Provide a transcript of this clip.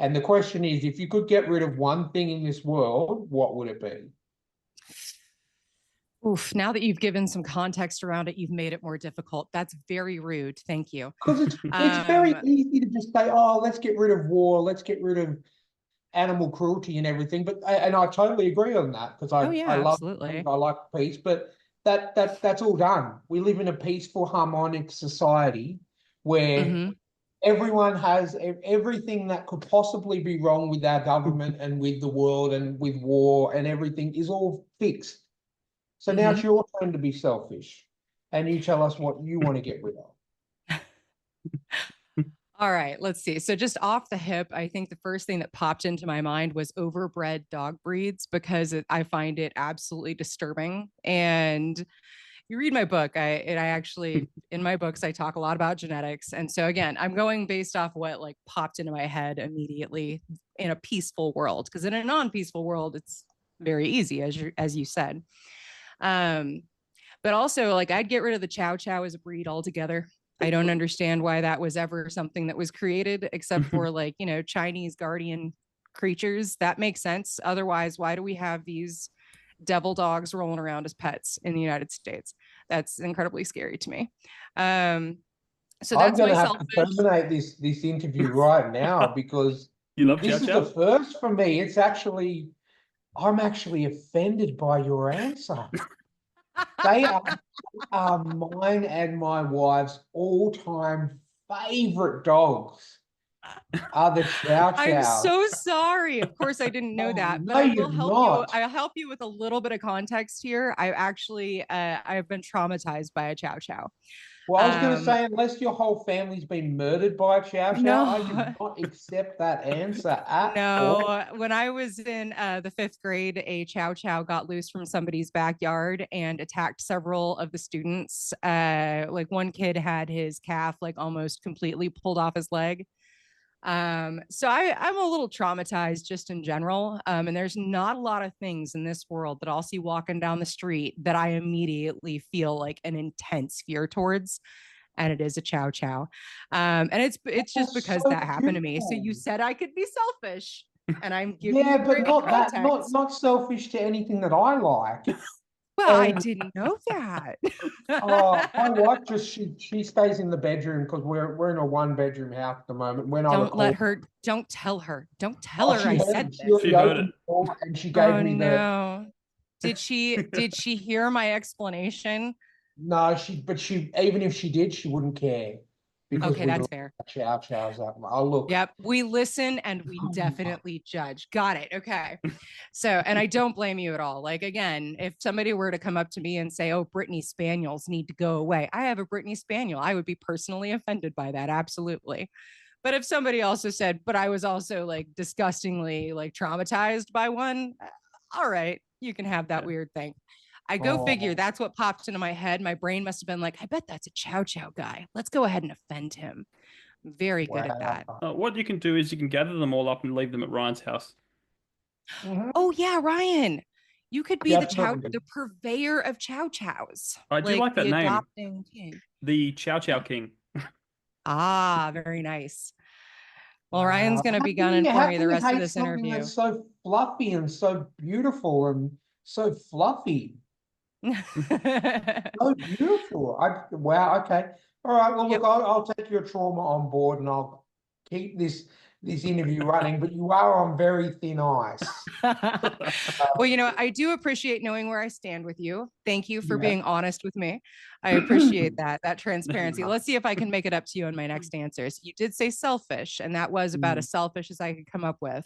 And the question is, if you could get rid of one thing in this world, what would it be? Oof, now that you've given some context around it, you've made it more difficult. That's very rude. Thank you. Because it's very Um, easy to just say, oh, let's get rid of war, let's get rid of animal cruelty and everything. But and I totally agree on that because oh I yeah, love absolutely. I like peace. But that's all done. We live in a peaceful, harmonic society where Hmm. everyone has everything that could possibly be wrong with our government and with the world and with war and everything is all fixed. So now it's Hmm. your turn to be selfish, and you tell us what you want to get rid of. All right, let's see. So just off the hip, I think the first thing that popped into my mind was overbred dog breeds because I find it absolutely disturbing. And you read my book, I actually in my books I talk a lot about genetics. And so again, I'm going based off what like popped into my head immediately in a peaceful world. Because in a non-peaceful world, it's very easy, as you said. Um, but also, like, I'd get rid of the Chow Chow as a breed altogether. I don't understand why that was ever something that was created, except for like, Chinese guardian creatures. That makes sense. Otherwise, why do we have these devil dogs rolling around as pets in the United States? That's incredibly scary to me. Um, so I'm that's going my to have to selfish. terminate this interview right now because You love Chow this is a Chow? first for me. I'm actually offended by your answer. They are mine and my wife's all-time favorite dogs are the Chow I'm Chows. so sorry. Of course, I didn't know Oh, that, but no, I you're will help you. not. I'll help you with a little bit of context here. I've been traumatized by a Chow Chow. Well, I was going to Um, say, unless your whole family's been murdered by a Chow Chow, I do no, not accept that answer at all. no. When I was in the fifth grade, a Chow Chow got loose from somebody's backyard and attacked several of the students. Like one kid had his calf like almost completely pulled off his leg. So I'm a little traumatized just in general. And there's not a lot of things in this world that I'll see walking down the street that I immediately feel like an intense fear towards. And it is a Chow Chow. And it's They're just because so that happened to me. So beautiful. you said I could be selfish, and I'm giving Yeah, you but great not that, not context. not selfish to anything that I like. Well, I And didn't know that. my wife just she stays in the bedroom because we're in a one bedroom house at the moment. When I Don't let record, her, don't tell oh, her I she heard said it. She this. She already heard opened it. the door and she gave Oh me the no. Did she hear my explanation? no. She even if she did, she wouldn't care because Okay, we that's love fair. Chow Chows that much. Oh look, Yep, we listen and we definitely judge. Got it. Okay. So, and I don't blame you at all. Like, again, if somebody were to come up to me and say, oh, Brittany Spaniels need to go away, I have a Brittany Spaniel. I would be personally offended by that. Absolutely. But if somebody also said, but I was also like disgustingly like traumatized by one, all right, you can have that Yeah. weird thing. I go figure oh that's what popped into my head. My brain must have been like, I bet that's a Chow Chow guy. Let's go ahead and offend him. Very good at that. wow. What you can do is you can gather them all up and leave them at Ryan's house. Mhm. Oh yeah, Ryan. You could be Definitely. the purveyor of Chow Chows, I do like like that the name, adopting king. the Chow Chow King. Ah, very nice. Well, Ryan's Wow. gonna be gunning for How me can the you rest of hate this something interview. that's so fluffy and so beautiful and so fluffy? So beautiful. Wow, okay. All right. Well, look, Yep. I'll take your trauma on board and I'll keep this interview running, but you are on very thin ice. Well, I do appreciate knowing where I stand with you. Thank you for Yeah. being honest with me. I appreciate that transparency. Let's see if I can make it up to you in my next answer. So you did say selfish, and that was about as Mm. selfish as I could come up with.